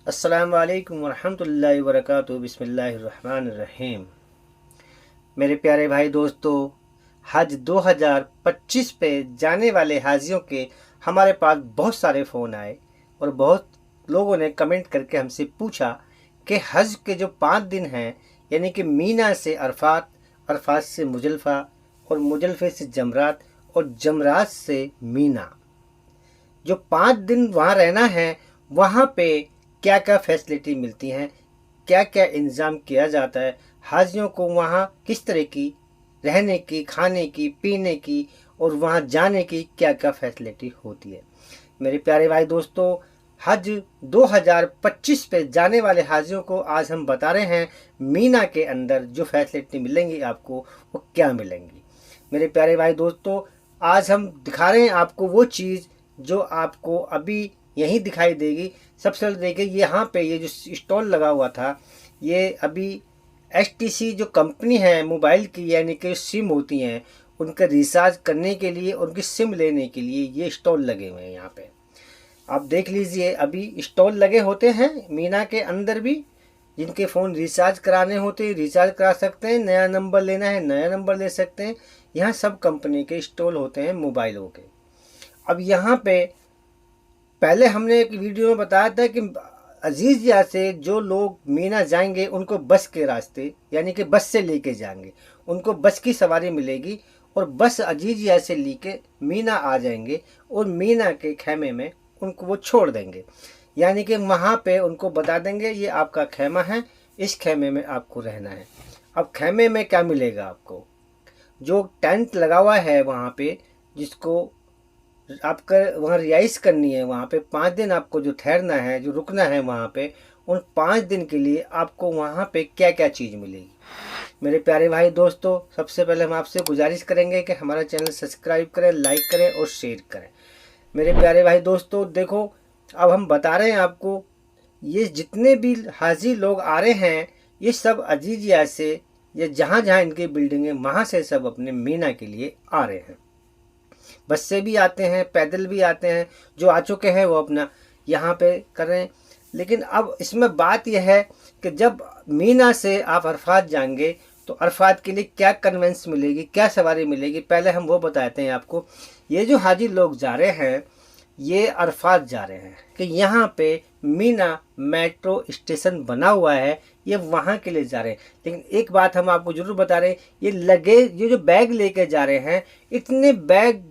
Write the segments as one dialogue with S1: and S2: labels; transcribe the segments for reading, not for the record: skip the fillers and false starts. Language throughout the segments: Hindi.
S1: अस्सलामु अलैकुम वरहमतुल्लाहि वबरकातुहू। बिस्मिल्लाहिर्रहमानिर्रहीम। मेरे प्यारे भाई दोस्तों, हज 2025 पे जाने वाले हाजियों के हमारे पास बहुत सारे फ़ोन आए और बहुत लोगों ने कमेंट करके हमसे पूछा कि हज के जो 5 दिन हैं, यानी कि मीना से अरफात, अरफात से मुजल्फ़ा और मुजल्फ़े से जमरात और जमरात से मीना, जो 5 दिन वहाँ रहना है, वहाँ पे क्या क्या फैसिलिटी मिलती हैं, क्या क्या इंतज़ाम किया जाता है, हाजियों को वहाँ किस तरह की रहने की, खाने की, पीने की और वहाँ जाने की क्या क्या फैसिलिटी होती है। मेरे प्यारे भाई दोस्तों, हज 2025 पे जाने वाले हाजियों को आज हम बता रहे हैं मीना के अंदर जो फैसिलिटी मिलेंगी आपको वो क्या मिलेंगी। मेरे प्यारे भाई दोस्तों, आज हम दिखा रहे हैं आपको वो चीज़ जो आपको अभी यहीं दिखाई देगी। सबसे पहले देखिए, यहाँ पे ये जो स्टॉल लगा हुआ था, ये अभी HTC जो कंपनी है मोबाइल की, यानी कि सिम होती हैं, उनका रिचार्ज करने के लिए, उनकी सिम लेने के लिए ये स्टॉल लगे हुए हैं। यहाँ पे आप देख लीजिए, अभी स्टॉल लगे होते हैं मीना के अंदर भी। जिनके फ़ोन रिचार्ज कराने होते हैं रिचार्ज करा सकते हैं, नया नंबर लेना है नया नंबर ले सकते हैं। यहाँ सब कंपनी के स्टॉल होते हैं मोबाइलों के। अब यहाँ पे पहले हमने एक वीडियो में बताया था कि अजीज़िया से जो लोग मीना जाएंगे उनको बस के रास्ते, यानी कि बस से लेके जाएंगे, उनको बस की सवारी मिलेगी और बस अजीज़िया से लेके मीना आ जाएंगे और मीना के खेमे में उनको वो छोड़ देंगे। यानी कि वहाँ पे उनको बता देंगे ये आपका खेमा है, इस खेमे में आपको रहना है। अब खेमे में क्या मिलेगा आपको, जो टेंट लगा हुआ है वहाँ पे, जिसको आपका वहाँ रिहाइश करनी है, वहाँ पे 5 दिन आपको जो ठहरना है, जो रुकना है वहाँ पे, उन 5 दिन के लिए आपको वहाँ पे क्या क्या चीज़ मिलेगी। मेरे प्यारे भाई दोस्तों, सबसे पहले हम आपसे गुजारिश करेंगे कि हमारा चैनल सब्सक्राइब करें, लाइक करें और शेयर करें। मेरे प्यारे भाई दोस्तों देखो, अब हम बता रहे हैं आपको, ये जितने भी हाजी लोग आ रहे हैं, ये सब अजीजिया से या जहाँ जहाँ इनकी बिल्डिंग है वहाँ से सब अपने मीना के लिए आ रहे हैं। बस से भी आते हैं, पैदल भी आते हैं, जो आ चुके हैं वो अपना यहाँ पे कर रहे हैं। लेकिन अब इसमें बात यह है कि जब मीना से आप अरफात जाएंगे तो अरफात के लिए क्या कन्वेंस मिलेगी, क्या सवारी मिलेगी, पहले हम वो बताते हैं आपको। ये जो हाजी लोग जा रहे हैं, ये अरफात जा रहे हैं कि यहाँ पे मीना मेट्रो स्टेशन बना हुआ है, ये वहाँ के लिए जा रहे हैं। लेकिन एक बात हम आपको ज़रूर बता रहे हैं, ये जो बैग लेके जा रहे हैं, इतने बैग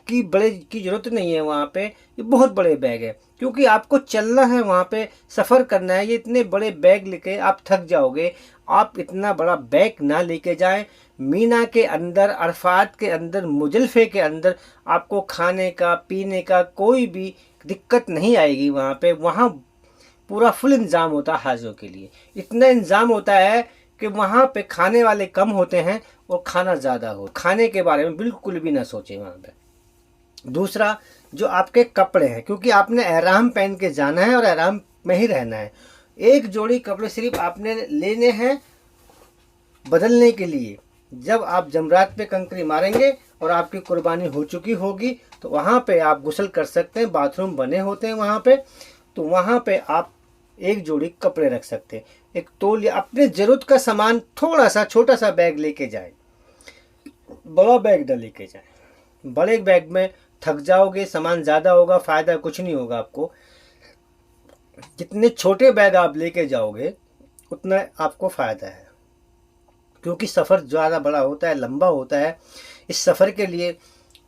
S1: की बड़े की ज़रूरत नहीं है वहाँ पे। ये बहुत बड़े बैग है, क्योंकि आपको चलना है वहाँ पे, सफ़र करना है। ये इतने बड़े बैग लेके आप थक जाओगे। आप इतना बड़ा बैग ना लेके जाएं। मीना के अंदर, अरफात के अंदर, मुजल्फे के अंदर आपको खाने का, पीने का कोई भी दिक्कत नहीं आएगी। वहाँ पे वहाँ पूरा फुल इंतज़ाम होता है हाजियों के लिए। इतना इंतज़ाम होता है कि वहाँ पे खाने वाले कम होते हैं और खाना ज़्यादा हो। खाने के बारे में बिल्कुल भी ना सोचें वहाँ पे। दूसरा, जो आपके कपड़े हैं, क्योंकि आपने एहराम पहन के जाना है और एहराम में ही रहना है। एक जोड़ी कपड़े सिर्फ आपने लेने हैं बदलने के लिए। जब आप जमरात पे कंकरी मारेंगे और आपकी कुर्बानी हो चुकी होगी तो वहाँ पे आप गुस्ल कर सकते हैं, बाथरूम बने होते हैं वहाँ पे। तो वहाँ पे आप एक जोड़ी कपड़े रख सकते हैं, एक तौल या अपने ज़रूरत का सामान, थोड़ा सा छोटा सा बैग लेके जाएं, बड़ा बैग न लेके जाएं। बड़े बैग में थक जाओगे, सामान ज़्यादा होगा, फ़ायदा कुछ नहीं होगा आपको। जितने छोटे बैग आप लेके जाओगे उतना आपको फ़ायदा है, क्योंकि सफ़र ज़्यादा बड़ा होता है, लंबा होता है। इस सफ़र के लिए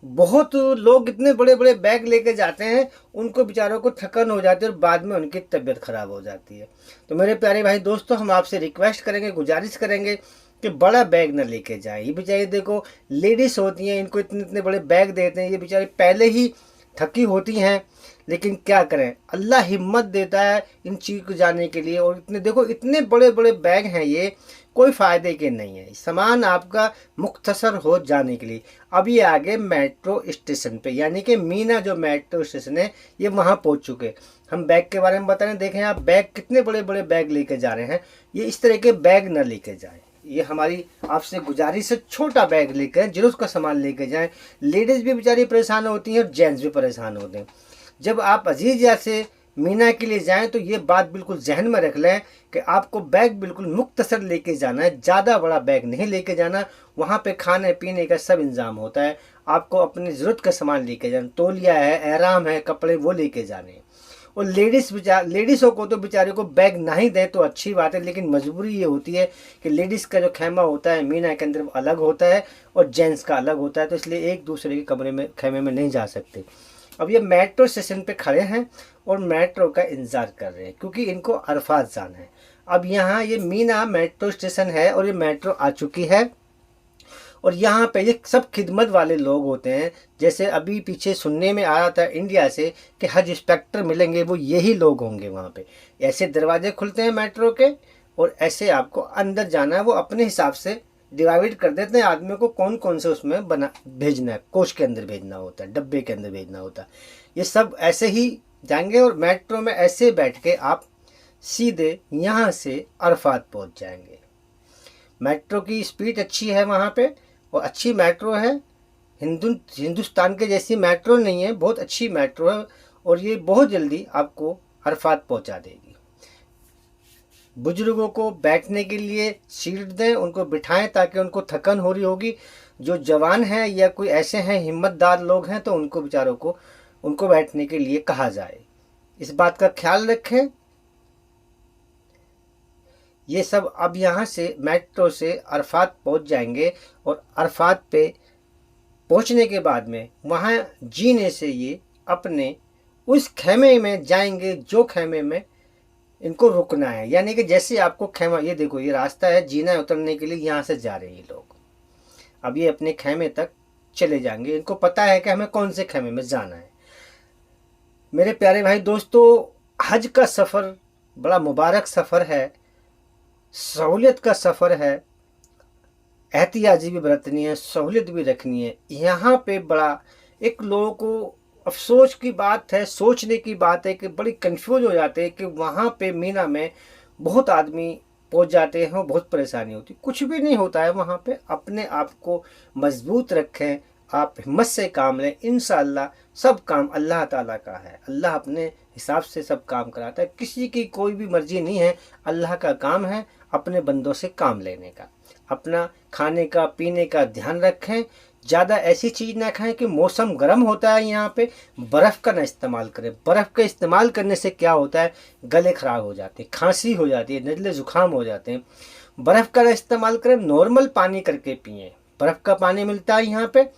S1: बहुत लोग इतने बड़े बड़े बैग लेके जाते हैं, उनको बेचारों को थकन हो जाती है और बाद में उनकी तबीयत ख़राब हो जाती है। तो मेरे प्यारे भाई दोस्तों, हम आपसे रिक्वेस्ट करेंगे, गुजारिश करेंगे कि बड़ा बैग ना लेके जाएं। ये बेचारी देखो, लेडीज़ होती हैं, इनको इतने इतने बड़े बैग देते हैं, ये बेचारी पहले ही थकी होती हैं। लेकिन क्या करें, अल्लाह हिम्मत देता है इन चीज़ को जाने के लिए। और इतने देखो, इतने बड़े बड़े बैग हैं, ये कोई फ़ायदे के नहीं है। सामान आपका मुख्तसर हो जाने के लिए। अब ये आगे मेट्रो स्टेशन पे, यानी कि मीना जो मेट्रो स्टेशन है, ये वहाँ पहुँच चुके। हम बैग के बारे में बता रहे हैं। देखें आप, बैग कितने बड़े बड़े बैग लेके जा रहे हैं। ये इस तरह के बैग ना लेके जाएं। ये हमारी आपसे गुजारिश है, छोटा बैग लेकर जरूर का सामान लेके जाएं। लेडीज़ भी बेचारी परेशान होती हैं और जेंट्स भी परेशान होते हैं। जब आप अजीज़िया से मीना के लिए जाएं तो ये बात बिल्कुल जहन में रख लें कि आपको बैग बिल्कुल मुख्तसर लेके जाना है, ज़्यादा बड़ा बैग नहीं लेके जाना। वहाँ पे खाने पीने का सब इंतज़ाम होता है, आपको अपनी ज़रूरत का सामान लेके जाना, तौलिया है, एहराम है, कपड़े वो लेके जाने। और लेडीज़ों को तो बेचारे को बैग ना ही दें तो अच्छी बात है, लेकिन मजबूरी ये होती है कि लेडीज़ का जो खैमा होता है मीना के अंदर अलग होता है और जेंट्स का अलग होता है, तो इसलिए एक दूसरे के कमरे में खैमे में नहीं जा सकते। अब ये मेट्रो स्टेशन पे खड़े हैं और मेट्रो का इंतज़ार कर रहे हैं क्योंकि इनको अरफात जाना है। अब यहाँ ये मीना मेट्रो स्टेशन है और ये मेट्रो आ चुकी है और यहाँ पे ये सब खिदमत वाले लोग होते हैं। जैसे अभी पीछे सुनने में आ रहा था इंडिया से कि हज इंस्पेक्टर मिलेंगे, वो यही लोग होंगे वहाँ पे। ऐसे दरवाजे खुलते हैं मेट्रो के और ऐसे आपको अंदर जाना है। वो अपने हिसाब से डिवाइड कर देते हैं आदमियों को कौन कौन से उसमें भेजना है, कोच के अंदर भेजना होता है, डब्बे के अंदर भेजना होता है। ये सब ऐसे ही जाएंगे और मेट्रो में ऐसे बैठ के आप सीधे यहाँ से अरफात पहुँच जाएंगे। मेट्रो की स्पीड अच्छी है वहाँ पे और अच्छी मेट्रो है। हिंदुस्तान के जैसी मेट्रो नहीं है, बहुत अच्छी मेट्रो है और ये बहुत जल्दी आपको अरफात पहुँचा देगी। बुजुर्गों को बैठने के लिए सीट दें, उनको बिठाएं ताकि उनको थकन हो रही होगी। जो जवान हैं या कोई ऐसे हैं हिम्मतदार लोग हैं तो उनको बेचारों को उनको बैठने के लिए कहा जाए। इस बात का ख्याल रखें। ये सब अब यहाँ से मेट्रो से अरफात पहुँच जाएंगे और अरफात पे पहुँचने के बाद में वहाँ जीने से ये अपने उस खेमे में जाएंगे जो खेमे में इनको रुकना है। यानी कि जैसे आपको खेमा, ये देखो ये रास्ता है जीना उतरने के लिए, यहाँ से जा रहे हैं लोग। अब ये अपने खेमे तक चले जाएंगे, इनको पता है कि हमें कौन से खेमे में जाना है। मेरे प्यारे भाई दोस्तों, हज का सफ़र बड़ा मुबारक सफ़र है, सहूलियत का सफ़र है, एहतियाजी भी बरतनी है, सहूलियत भी रखनी है। यहाँ पे बड़ा एक लोगों को अफसोस की बात है, सोचने की बात है कि बड़ी कंफ्यूज हो जाते हैं कि वहाँ पे मीना में बहुत आदमी पहुँच जाते हैं, बहुत परेशानी होती। कुछ भी नहीं होता है वहाँ पे। अपने आप को मजबूत रखें, आप हिम्मत से काम लें, इंशाअल्लाह सब काम अल्लाह ताला का है। अल्लाह अपने हिसाब से सब काम कराता है, किसी की कोई भी मर्जी नहीं है। अल्लाह का काम है अपने बंदों से काम लेने का। अपना खाने का पीने का ध्यान रखें, ज़्यादा ऐसी चीज़ ना खाएं कि मौसम गर्म होता है यहाँ पे, बर्फ़ का ना इस्तेमाल करें। बर्फ़ का इस्तेमाल करने से क्या होता है, गले ख़राब हो जाते हैं, खांसी हो जाती है, नज़ले ज़ुकाम हो जाते हैं। बर्फ़ का ना इस्तेमाल करें, नॉर्मल पानी करके पिएं। बर्फ़ का पानी मिलता है यहाँ पे,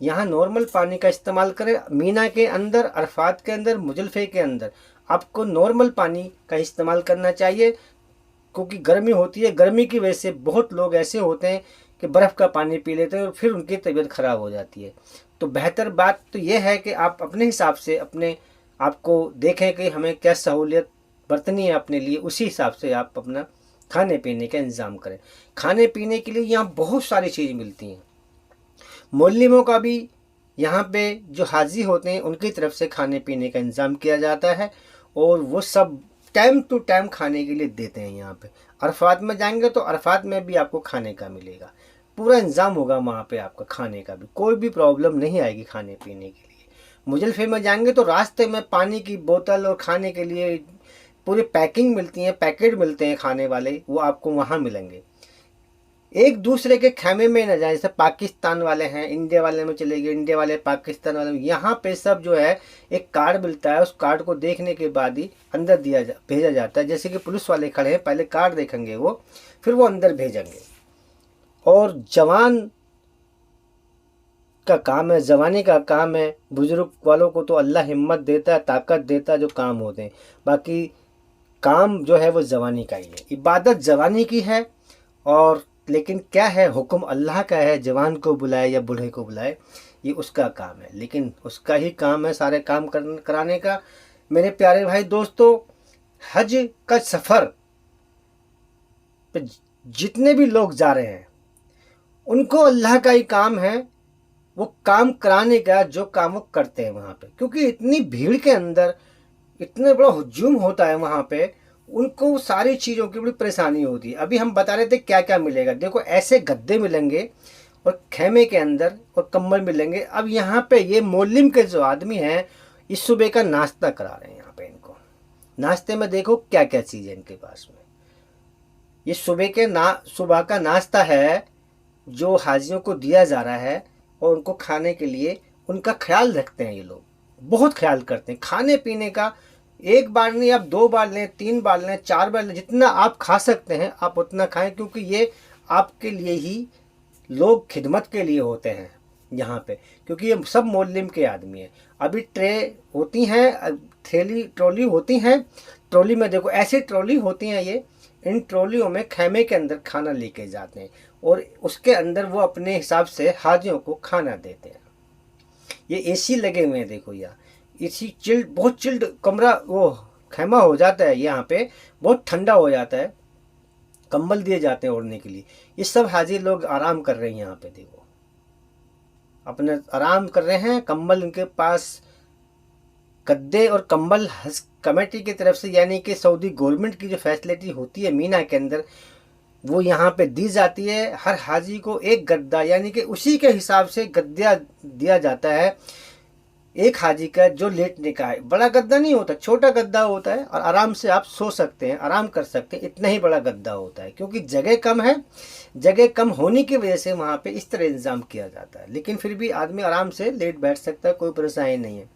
S1: यहाँ नॉर्मल पानी का इस्तेमाल करें। मीना के अंदर, अरफात के अंदर, मुजल्फे के अंदर आपको नॉर्मल पानी का इस्तेमाल करना चाहिए क्योंकि गर्मी होती है। गर्मी की वजह से बहुत लोग ऐसे होते हैं कि बर्फ़ का पानी पी लेते हैं और फिर उनकी तबीयत ख़राब हो जाती है। तो बेहतर बात तो यह है कि आप अपने हिसाब से अपने आप को देखें कि हमें क्या सहूलियत बरतनी है अपने लिए, उसी हिसाब से आप अपना खाने पीने का इंतज़ाम करें। खाने पीने के लिए यहाँ बहुत सारी चीज़ मिलती हैं। मोल्लिमों का भी यहाँ पे जो हाजी होते हैं उनकी तरफ से खाने पीने का इंतज़ाम किया जाता है और वो सब टाइम टू टाइम खाने के लिए देते हैं। यहाँ पे अरफात में जाएंगे तो अरफात में भी आपको खाने का मिलेगा, पूरा इंतज़ाम होगा वहाँ पे आपका खाने का भी, कोई भी प्रॉब्लम नहीं आएगी खाने पीने के लिए। मुजल्फे में जाएंगे तो रास्ते में पानी की बोतल और खाने के लिए पूरी पैकिंग मिलती हैं, पैकेट मिलते हैं खाने वाले, वो आपको वहाँ मिलेंगे। एक दूसरे के खेमे में न जाए, जैसे पाकिस्तान वाले हैं इंडिया वाले में चले गए, इंडिया वाले पाकिस्तान वाले में, यहाँ पे सब जो है एक कार्ड मिलता है, उस कार्ड को देखने के बाद ही अंदर भेजा जाता है। जैसे कि पुलिस वाले खड़े हैं, पहले कार्ड देखेंगे वो, फिर वो अंदर भेजेंगे। और जवान का काम है, जवानी का काम है। बुजुर्ग वालों को तो अल्लाह हिम्मत देता है, ताकत देता है जो काम होते हैं, बाकी काम जो है वो जवानी का ही है। इबादत जवानी की है और लेकिन क्या है, हुक्म अल्लाह का है, जवान को बुलाए या बूढ़े को बुलाए ये उसका काम है, लेकिन उसका ही काम है सारे काम कराने का। मेरे प्यारे भाई दोस्तों, हज का सफ़र पे जितने भी लोग जा रहे हैं उनको अल्लाह का ही काम है वो काम कराने का जो काम वो करते हैं वहाँ पे, क्योंकि इतनी भीड़ के अंदर इतने बड़ा हुजूम होता है वहाँ पे, उनको सारी चीज़ों की बड़ी परेशानी होती है। अभी हम बता रहे थे क्या क्या मिलेगा, देखो ऐसे गद्दे मिलेंगे और खेमे के अंदर और कंबल मिलेंगे। अब यहाँ पे ये मोलिम के जो आदमी हैं इस सुबह का नाश्ता करा रहे हैं यहाँ पे इनको, नाश्ते में देखो क्या क्या चीज़ है इनके पास में। ये सुबह का नाश्ता है जो हाजियों को दिया जा रहा है, और उनको खाने के लिए उनका ख्याल रखते हैं ये लोग, बहुत ख्याल करते हैं खाने पीने का। एक बार नहीं, आप 2 बार लें, 3 बार लें, 4 बार लें, जितना आप खा सकते हैं आप उतना खाएं, क्योंकि ये आपके लिए ही लोग खिदमत के लिए होते हैं यहाँ पे, क्योंकि ये सब मोलिम के आदमी हैं। अभी ट्रे होती हैं, ट्रॉली होती हैं, ट्रॉली में देखो ऐसी ट्रॉली होती हैं ये, इन ट्रॉलियों में खेमे के अंदर खाना लेके जाते हैं और उसके अंदर वो अपने हिसाब से हाजियों को खाना देते हैं। ये एसी लगे हुए हैं देखो, यहाँ एसी चिल्ड, बहुत चिल्ड कमरा वो खेमा हो जाता है, यहाँ पे बहुत ठंडा हो जाता है, कंबल दिए जाते हैं ओढ़ने के लिए। ये सब हाजी लोग आराम कर रहे हैं यहाँ पे देखो, अपने आराम कर रहे हैं, कंबल उनके पास, गद्दे और कंबल हज कमेटी की तरफ से, यानी कि सऊदी गवर्नमेंट की जो फैसिलिटी होती है मीना के अंदर, वो यहाँ पे दी जाती है। हर हाजी को एक गद्दा, यानी कि उसी के हिसाब से गद्दा दिया जाता है एक हाजी का, जो लेटने का है। बड़ा गद्दा नहीं होता, छोटा गद्दा होता है, और आराम से आप सो सकते हैं, आराम कर सकते हैं, इतना ही बड़ा गद्दा होता है, क्योंकि जगह कम है। जगह कम होने की वजह से वहाँ पे इस तरह इंतज़ाम किया जाता है, लेकिन फिर भी आदमी आराम से लेट बैठ सकता है, कोई परेशानी नहीं है।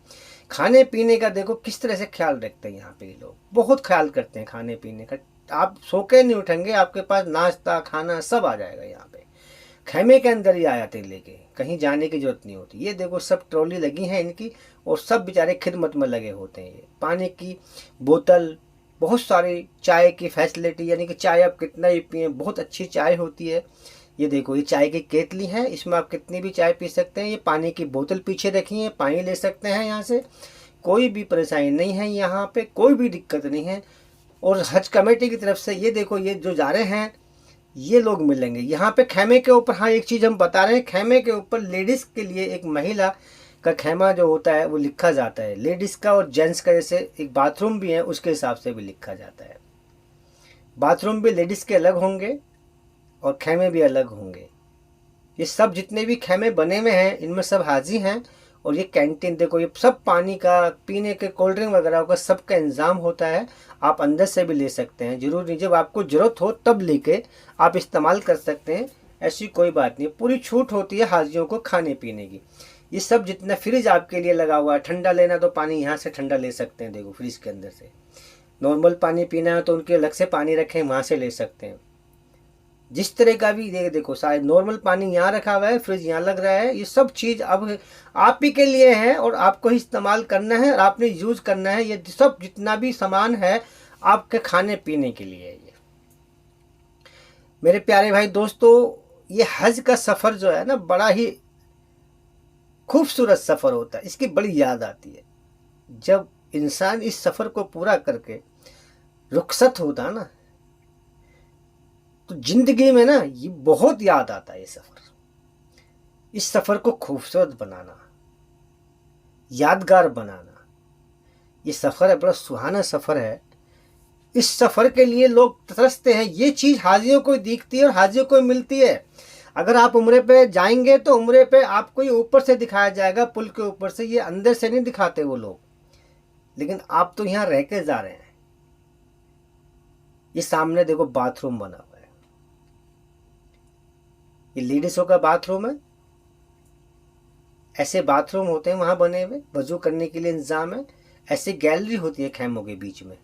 S1: खाने पीने का देखो किस तरह से ख्याल रखते हैं यहाँ पे लोग, बहुत ख्याल करते हैं खाने पीने का। आप सो के नहीं उठेंगे, आपके पास नाश्ता खाना सब आ जाएगा यहाँ पे, खेमे के अंदर ही आ जाते लेके, कहीं जाने की जरूरत नहीं होती। ये देखो सब ट्रॉली लगी हैं इनकी, और सब बेचारे खिदमत में लगे होते हैं। ये पानी की बोतल, बहुत सारी चाय की फैसिलिटी, यानी कि चाय आप कितना ही पिए, बहुत अच्छी चाय होती है। ये देखो ये चाय की केतली है, इसमें आप कितनी भी चाय पी सकते हैं। ये पानी की बोतल पीछे रखी है, पानी ले सकते हैं यहाँ से, कोई भी परेशानी नहीं है, यहाँ पे कोई भी दिक्कत नहीं है। और हज कमेटी की तरफ से ये देखो, ये जो जा रहे हैं ये लोग मिलेंगे यहाँ पे खेमे के ऊपर। हाँ, एक चीज़ हम बता रहे हैं, खेमे के ऊपर लेडीज़ के लिए एक महिला का खेमा जो होता है वो लिखा जाता है, लेडीज़ का और जेंट्स का, जैसे एक बाथरूम भी है उसके हिसाब से भी लिखा जाता है। बाथरूम भी लेडीज़ के अलग होंगे और खेमे भी अलग होंगे। ये सब जितने भी खेमे बने हुए हैं इनमें सब हाजी हैं। और ये कैंटीन देखो, ये सब पानी का, पीने के, कोल्ड ड्रिंक वगैरह का सबका इंतज़ाम होता है। आप अंदर से भी ले सकते हैं, जरूर नहीं, जब आपको ज़रूरत हो तब लेके आप इस्तेमाल कर सकते हैं, ऐसी कोई बात नहीं। पूरी छूट होती है हाजियों को खाने पीने की। ये सब जितना फ्रिज आपके लिए लगा हुआ है, ठंडा लेना तो पानी यहाँ से ठंडा ले सकते हैं, देखो फ्रिज के अंदर से। नॉर्मल पानी पीना है तो उनके अलग से पानी रखें, वहाँ से ले सकते हैं। जिस तरह का भी देखो, शायद नॉर्मल पानी यहाँ रखा हुआ है, फ्रिज यहाँ लग रहा है, ये सब चीज़ अब आप ही के लिए है और आपको ही इस्तेमाल करना है और आपने यूज़ करना है। ये सब जितना भी सामान है आपके खाने पीने के लिए है। ये मेरे प्यारे भाई दोस्तों, ये हज का सफ़र जो है ना, बड़ा ही खूबसूरत सफ़र होता है, इसकी बड़ी याद आती है। जब इंसान इस सफ़र को पूरा करके रुखसत होता ना, तो जिंदगी में ना ये बहुत याद आता है। ये सफ़र, इस सफ़र को खूबसूरत बनाना, यादगार बनाना, ये सफ़र है, बड़ा सुहाना सफ़र है। इस सफ़र के लिए लोग तरसते हैं। ये चीज़ हाजियों को दिखती है और हाजियों को मिलती है। अगर आप उम्रे पे जाएंगे तो उम्रे पे आपको ये ऊपर से दिखाया जाएगा, पुल के ऊपर से, ये अंदर से नहीं दिखाते वो लोग। लेकिन आप तो यहाँ रह के जा रहे हैं। ये सामने देखो बाथरूम बना हुआ है, ये लेडीज़ों का बाथरूम है। ऐसे बाथरूम होते हैं वहाँ बने हुए, वजू करने के लिए इंतज़ाम है। ऐसी गैलरी होती है खेमों के बीच में।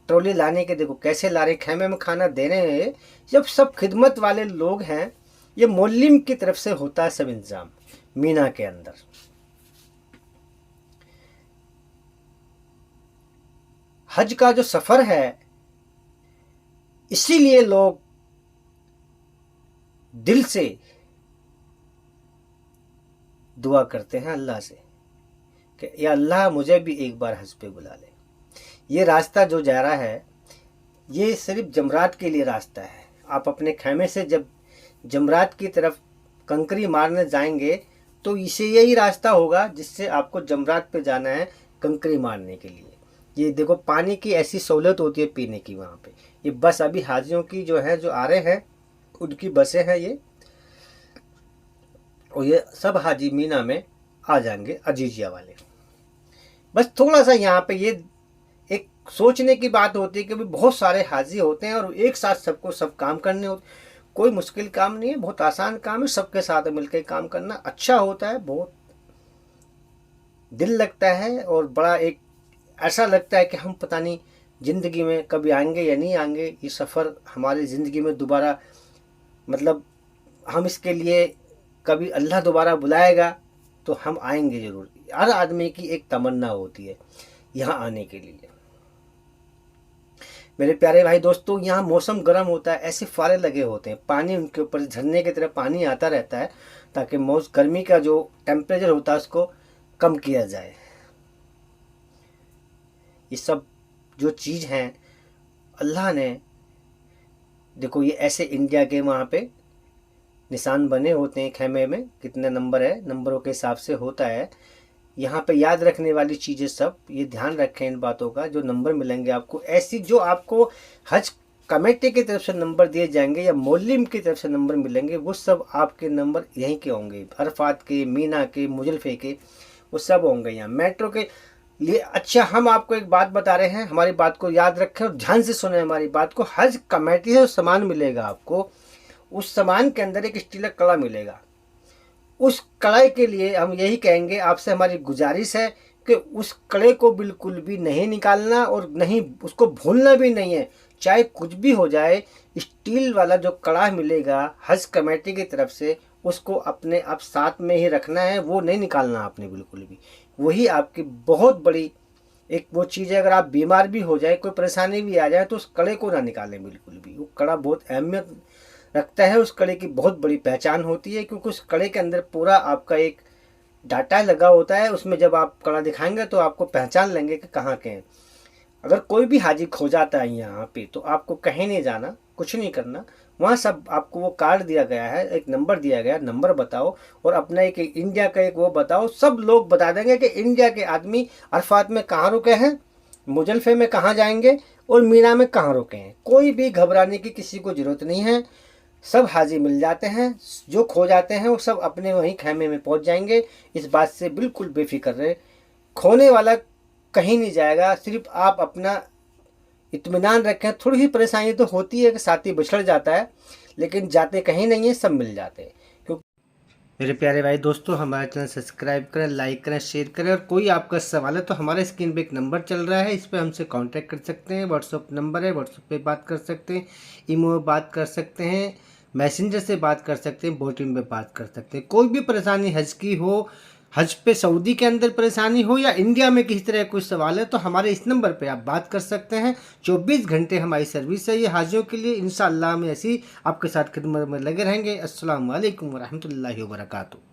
S1: ट्रॉली लाने के देखो कैसे ला रहे, खेमे में खाना दे रहे हैं। जब सब खिदमत वाले लोग हैं, ये मोलिम की तरफ से होता है सब इंतज़ाम मीना के अंदर। हज का जो सफ़र है, इसीलिए लोग दिल से दुआ करते हैं अल्लाह से कि या अल्लाह मुझे भी एक बार हज पे बुला ले। ये रास्ता जो जा रहा है ये सिर्फ जमरात के लिए रास्ता है। आप अपने खेमे से जब जमरात की तरफ कंकरी मारने जाएंगे तो इसे यही रास्ता होगा जिससे आपको जमरात पे जाना है कंकरी मारने के लिए। ये देखो पानी की ऐसी सहूलत होती है पीने की वहाँ पे। ये बस अभी हाजियों की जो है, जो आ रहे हैं उनकी बसें हैं ये, और ये सब हाजी मीना में आ जाएंगे, अजीजिया वाले। बस थोड़ा सा यहाँ पे ये एक सोचने की बात होती है कि भाई बहुत सारे हाजी होते हैं और एक साथ सबको सब काम करने होते। कोई मुश्किल काम नहीं है, बहुत आसान काम है, सबके साथ मिलकर काम करना अच्छा होता है, बहुत दिल लगता है और बड़ा एक ऐसा लगता है कि हम पता नहीं ज़िंदगी में कभी आएंगे या नहीं आएंगे। ये सफ़र हमारी ज़िंदगी में दोबारा, मतलब हम इसके लिए कभी अल्लाह दोबारा बुलाएगा तो हम आएंगे ज़रूर। हर आदमी की एक तमन्ना होती है यहाँ आने के लिए। मेरे प्यारे भाई दोस्तों, यहाँ मौसम गर्म होता है, ऐसे फुहारे लगे होते हैं, पानी उनके ऊपर झरने की तरह पानी आता रहता है ताकि गर्मी का जो टेम्परेचर होता है उसको कम किया जाए। ये सब जो चीज़ हैं अल्लाह ने, देखो ये ऐसे इंडिया के वहाँ पे निशान बने होते हैं खेमे में, कितने नंबर है, नंबरों के हिसाब से होता है। यहाँ पे याद रखने वाली चीज़ें सब, ये ध्यान रखें इन बातों का। जो नंबर मिलेंगे आपको, ऐसी जो आपको हज कमेटी की तरफ से नंबर दिए जाएंगे या मौलिम की तरफ से नंबर मिलेंगे, वो सब आपके नंबर यहीं के होंगे, अरफात के, मीना के, मुजल्फे के, वो सब होंगे यहाँ मेट्रो के लिए। अच्छा, हम आपको एक बात बता रहे हैं, हमारी बात को याद रखें और ध्यान से सुने हमारी बात को। हज कमेटी से सामान मिलेगा आपको, उस सामान के अंदर एक स्टील का कड़ा मिलेगा। उस कड़ाई के लिए हम यही कहेंगे, आपसे हमारी गुजारिश है कि उस कड़े को बिल्कुल भी नहीं निकालना और नहीं उसको भूलना भी नहीं है, चाहे कुछ भी हो जाए। स्टील वाला जो कड़ा मिलेगा हज कमेटी की तरफ से, उसको अपने आप साथ में ही रखना है, वो नहीं निकालना आपने बिल्कुल भी। वही आपकी बहुत बड़ी एक वो चीज़ है। अगर आप बीमार भी हो जाए, कोई परेशानी भी आ जाए, तो उस कड़े को ना निकालें बिल्कुल भी। वो कड़ा बहुत अहमियत रखता है, उस कड़े की बहुत बड़ी पहचान होती है, क्योंकि उस कड़े के अंदर पूरा आपका एक डाटा लगा होता है। उसमें जब आप कड़ा दिखाएंगे तो आपको पहचान लेंगे कि कहाँ के हैं। अगर कोई भी हाजी खो जाता है यहाँ पे, तो आपको कहीं नहीं जाना, कुछ नहीं करना, वहाँ सब आपको वो कार्ड दिया गया है, एक नंबर दिया गया है, नंबर बताओ और अपना एक इंडिया का एक वो बताओ। सब लोग बता देंगे कि इंडिया के आदमी अरफात में कहाँ रुके हैं, मुजल्फे में कहाँ जाएंगे और मीना में कहाँ रुके हैं। कोई भी घबराने की किसी को ज़रूरत नहीं है, सब हाजी मिल जाते हैं। जो खो जाते हैं वो सब अपने वहीं खेमे में पहुंच जाएंगे। इस बात से बिल्कुल बेफिक्र रहे, खोने वाला कहीं नहीं जाएगा। सिर्फ आप अपना इत्मीनान रखें। थोड़ी सी परेशानी तो होती है कि साथी बिछड़ जाता है, लेकिन जाते कहीं नहीं है, सब मिल जाते हैं। क्योंकि मेरे प्यारे भाई दोस्तों, हमारे चैनल सब्सक्राइब करें, लाइक करें, शेयर करें। और कोई आपका सवाल है तो हमारे स्क्रीन पे एक नंबर चल रहा है, इस पर हमसे कांटेक्ट कर सकते हैं। व्हाट्सअप नंबर है, व्हाट्सअप पे बात कर सकते हैं, ईमो पे बात कर सकते हैं, मैसेंजर से बात कर सकते हैं, बोटिंग पे बात कर सकते हैं। कोई भी परेशानी हज की हो, हज पे सऊदी के अंदर परेशानी हो या इंडिया में किसी तरह कोई सवाल है, तो हमारे इस नंबर पे आप बात कर सकते हैं। 24 घंटे हमारी सर्विस है ये हाजियों के लिए। इंशाअल्लाह हम ऐसी आपके साथ खिदमत में लगे रहेंगे। अस्सलाम वालेकुम वरहमतुल्लाहि वबरकातुहू।